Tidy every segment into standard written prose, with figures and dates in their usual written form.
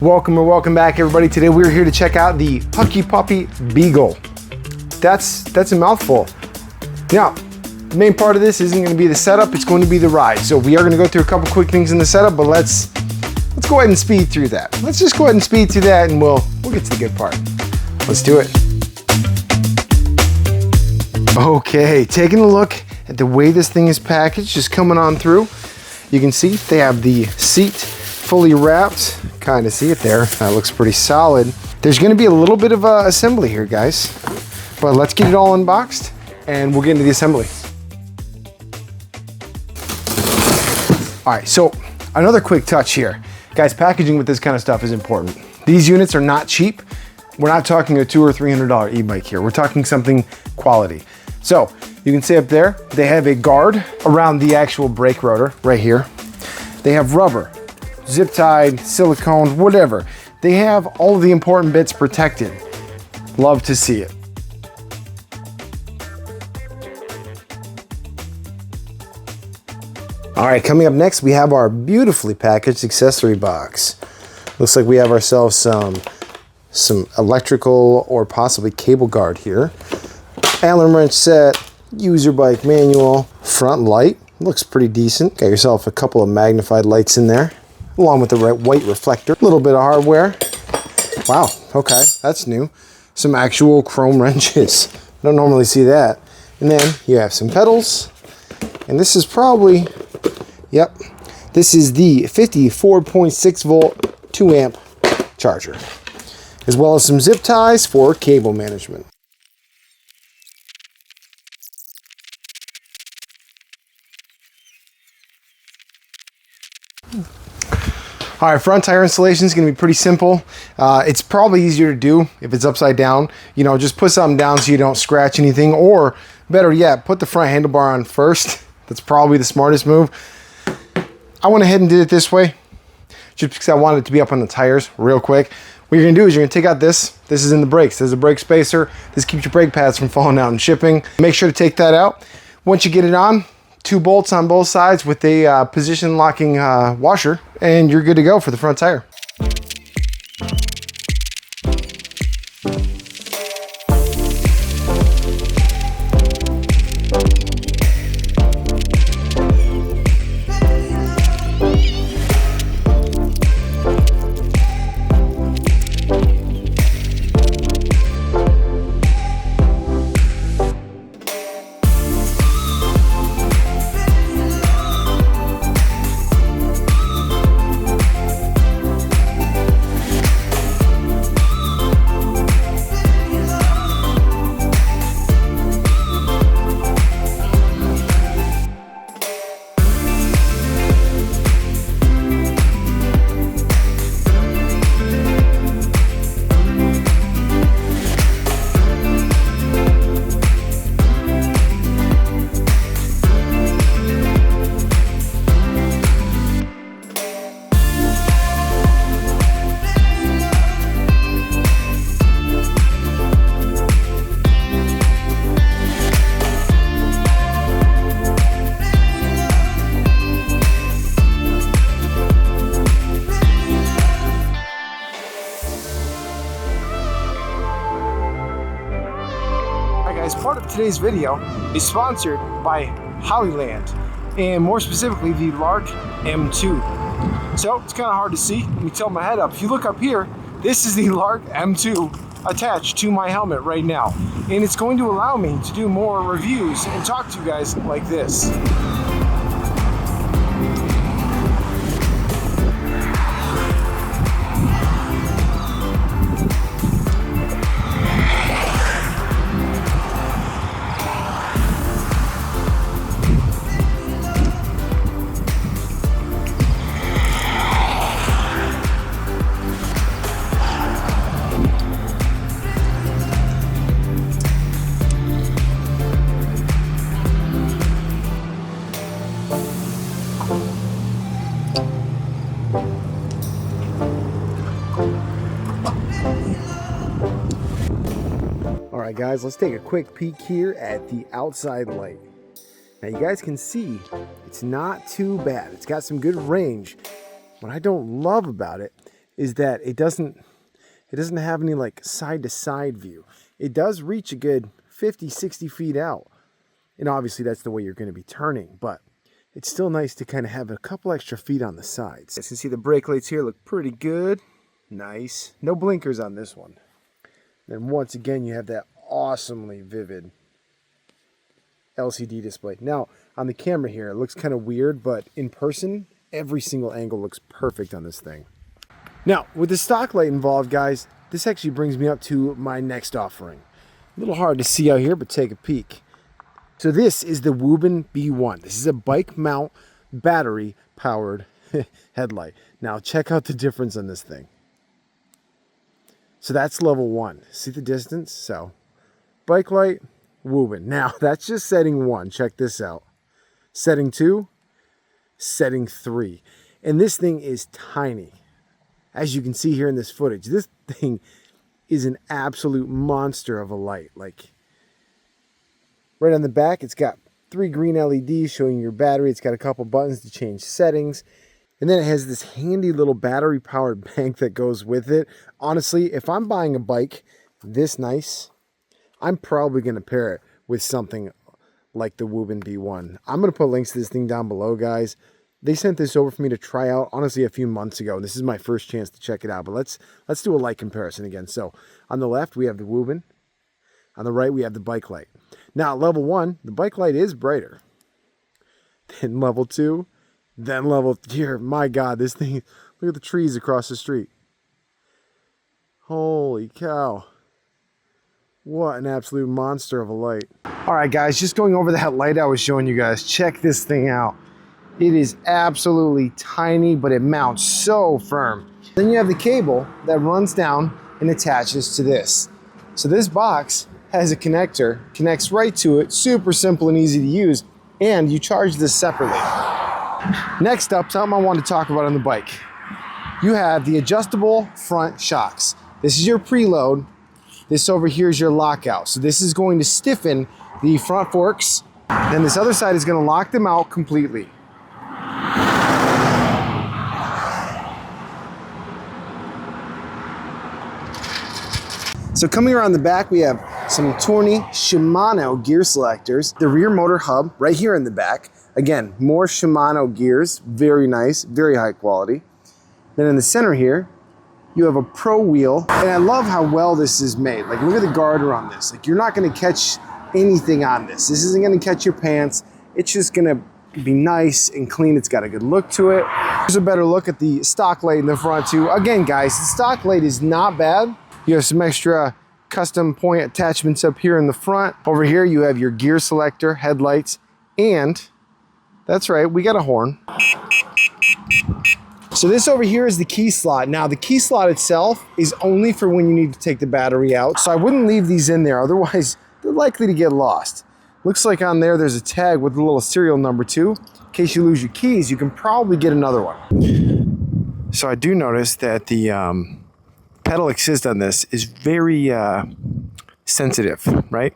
Welcome and welcome back, everybody. Today we're here to check out the Puckipuppy Beagle. That's a mouthful. Now, the main part of this isn't going to be the setup, it's going to be the ride. So we are going to go through a couple quick things in the setup, but let's go ahead and speed through that. Let's just go ahead and speed through that and we'll get to the good part. Let's do it. Okay, taking a look at the way this thing is packaged, just coming on through. You can see they have the seat fully wrapped. Kind of see it there. That looks pretty solid. There's going to be a little bit of assembly here, guys, but let's get it all unboxed and we'll get into the assembly. All right, so another quick touch here. Guys, packaging with this kind of stuff is important. These units are not cheap. We're not talking a $200 or $300 e-bike here. We're talking something quality. So you can see up there, they have a guard around the actual brake rotor right here. They have rubber, zip tied, silicone, whatever. They have all of the important bits protected. Love to see it. All right, coming up next, we have our beautifully packaged accessory box. Looks like we have ourselves some electrical or possibly cable guard here. Allen wrench set, user bike manual, front light. Looks pretty decent. Got yourself a couple of magnified lights in there, along with the white reflector. A little bit of hardware. Wow, okay, that's new. Some actual chrome wrenches. Don't normally see that. And then you have some pedals. And this is probably, yep, this is the 54.6 volt 2 amp charger, as well as some zip ties for cable management. All right, front tire installation is going to be pretty simple. It's probably easier to do if it's upside down. You know, just put something down so you don't scratch anything, or better yet, put the front handlebar on first. That's probably the smartest move. I went ahead and did it this way, just because I wanted it to be up on the tires real quick. What you're going to do is you're going to take out this. This is in the brakes. There's a brake spacer. This keeps your brake pads from falling out and shipping. Make sure to take that out. Once you get it on, 2 bolts on both sides with a position locking washer, and you're good to go for the front tire. Part of today's video is sponsored by Hollyland, and more specifically the Lark M2. So it's kind of hard to see. Let me tilt my head up. If you look up here, this is the Lark M2 attached to my helmet right now, and it's going to allow me to do more reviews and talk to you guys like this. Alright guys, let's take a quick peek here at the outside light. Now you guys can see it's not too bad. It's got some good range. What I don't love about it is that it doesn't have any like side to side view. It does reach a good 50, 60 feet out. And obviously that's the way you're going to be turning, but it's still nice to kind of have a couple extra feet on the sides. As you can see, the brake lights here look pretty good. Nice. No blinkers on this one. Then once again, you have that awesomely vivid LCD display. Now, on the camera here, it looks kind of weird, but in person, every single angle looks perfect on this thing. Now, with the stock light involved, guys, this actually brings me up to my next offering. A little hard to see out here, but take a peek. So this is the Woobin B1. This is a bike mount battery powered headlight. Now check out the difference on this thing. So that's level 1. See the distance? So bike light, Woobin. Now that's just setting 1. Check this out. Setting 2, setting 3. And this thing is tiny. As you can see here in this footage, this thing is an absolute monster of a light. Like, right on the back, it's got 3 green LEDs showing your battery. It's got a couple buttons to change settings. And then it has this handy little battery-powered bank that goes with it. Honestly, if I'm buying a bike this nice, I'm probably going to pair it with something like the Woobin B1. I'm going to put links to this thing down below, guys. They sent this over for me to try out, honestly, a few months ago. This is my first chance to check it out. But let's do a light comparison again. So on the left, we have the Woobin. On the right, we have the bike light. Now, level 1, the bike light is brighter. Then level 2, then level 3. My God, this thing, look at the trees across the street. Holy cow. What an absolute monster of a light. All right, guys, just going over that light I was showing you guys. Check this thing out. It is absolutely tiny, but it mounts so firm. Then you have the cable that runs down and attaches to this. So this box has a connector, connects right to it, super simple and easy to use, and you charge this separately. Next up, something I want to talk about on the bike. You have the adjustable front shocks. This is your preload. This over here is your lockout. So this is going to stiffen the front forks. Then this other side is going to lock them out completely. So coming around the back, we have some Torney Shimano gear selectors. The rear motor hub right here in the back. Again, more Shimano gears, very nice, very high quality. Then in the center here, you have a Pro wheel. And I love how well this is made. Like, look at the garter on this. Like, you're not gonna catch anything on this. This isn't gonna catch your pants. It's just gonna be nice and clean. It's got a good look to it. Here's a better look at the stock light in the front too. Again, guys, the stock light is not bad. You have some extra custom point attachments up here in the front. Over here, you have your gear selector, headlights, and that's right, we got a horn. So this over here is the key slot. Now, the key slot itself is only for when you need to take the battery out. So I wouldn't leave these in there, otherwise they're likely to get lost. Looks like on there, there's a tag with a little serial number too. In case you lose your keys, you can probably get another one. So I do notice that the pedal assist on this is very sensitive, right?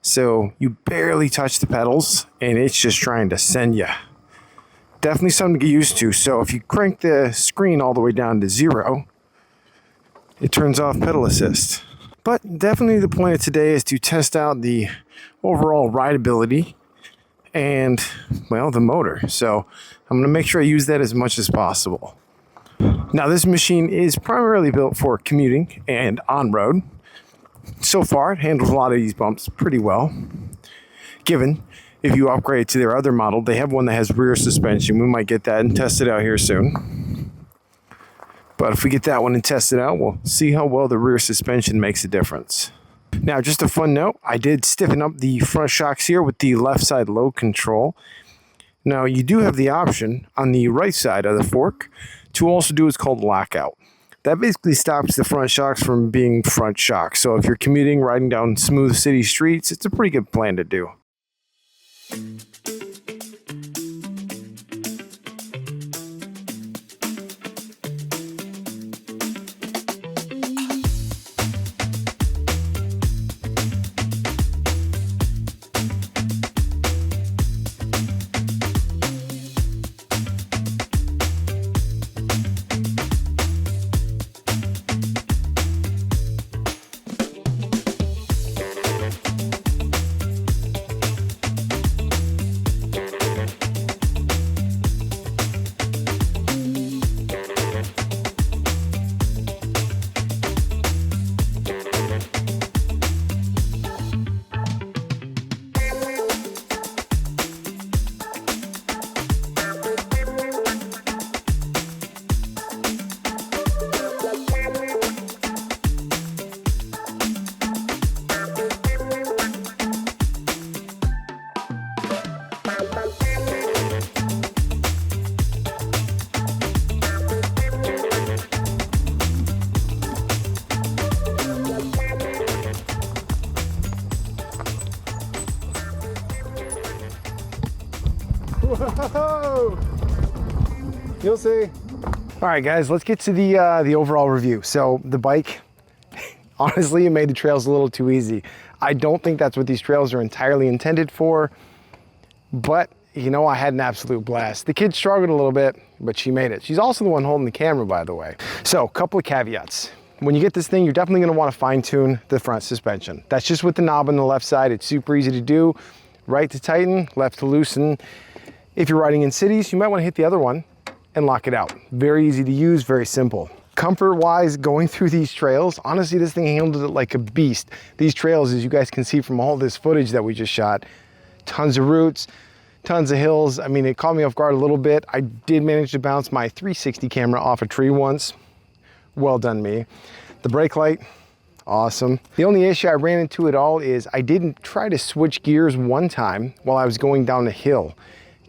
So you barely touch the pedals and it's just trying to send you. Definitely something to get used to. So if you crank the screen all the way down to 0, it turns off pedal assist. But definitely the point of today is to test out the overall rideability and, well, the motor. So I'm going to make sure I use that as much as possible. Now, this machine is primarily built for commuting and on-road. So far, it handles a lot of these bumps pretty well. Given, if you upgrade to their other model, they have one that has rear suspension. We might get that and test it out here soon. But if we get that one and test it out, we'll see how well the rear suspension makes a difference. Now, just a fun note, I did stiffen up the front shocks here with the left side load control. Now, you do have the option on the right side of the fork to also do what's called lockout. That basically stops the front shocks from being front shocks. So if you're commuting, riding down smooth city streets, it's a pretty good plan to do. You'll see. All right, guys, let's get to the overall review. So the bike, honestly, it made the trails a little too easy. I don't think that's what these trails are entirely intended for, but you know, I had an absolute blast. The kid struggled a little bit, but she made it. She's also the one holding the camera, by the way. So, a couple of caveats. When you get this thing, you're definitely gonna wanna fine tune the front suspension. That's just with the knob on the left side. It's super easy to do. Right to tighten, left to loosen. If you're riding in cities, you might wanna hit the other one and lock it out. Very easy to use, very simple. Comfort-wise, going through these trails, honestly, this thing handled it like a beast. These trails, as you guys can see from all this footage that we just shot, tons of roots, tons of hills. I mean, it caught me off guard a little bit. I did manage to bounce my 360 camera off a tree once. Well done me. The brake light, awesome. The only issue I ran into at all is I didn't try to switch gears one time while I was going down a hill.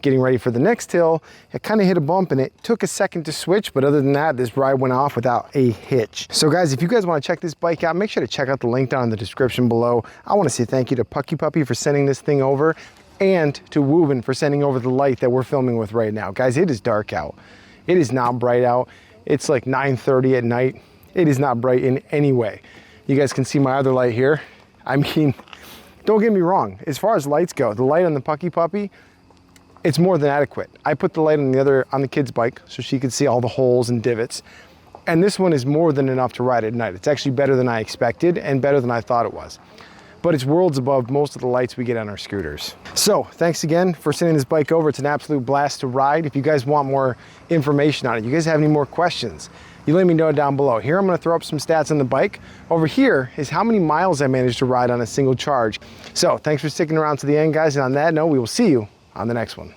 Getting ready for the next hill, it kind of hit a bump and it took a second to switch, but other than that, this ride went off without a hitch. So guys, if you guys want to check this bike out, make sure to check out the link down in the description below. I want to say thank you to Puckipuppy for sending this thing over, and to Woobin for sending over the light that we're filming with right now. Guys, it is dark out. It is not bright out. It's like 9:30 at night. It is not bright in any way. You guys can see my other light here. I mean, don't get me wrong. As far as lights go, the light on the Puckipuppy, it's more than adequate. I put the light on the kid's bike so she could see all the holes and divots. And this one is more than enough to ride at night. It's actually better than I expected and better than I thought it was. But it's worlds above most of the lights we get on our scooters. So thanks again for sending this bike over. It's an absolute blast to ride. If you guys want more information on it, you guys have any more questions, you let me know down below. Here I'm gonna throw up some stats on the bike. Over here is how many miles I managed to ride on a single charge. So thanks for sticking around to the end, guys. And on that note, we will see you on the next one.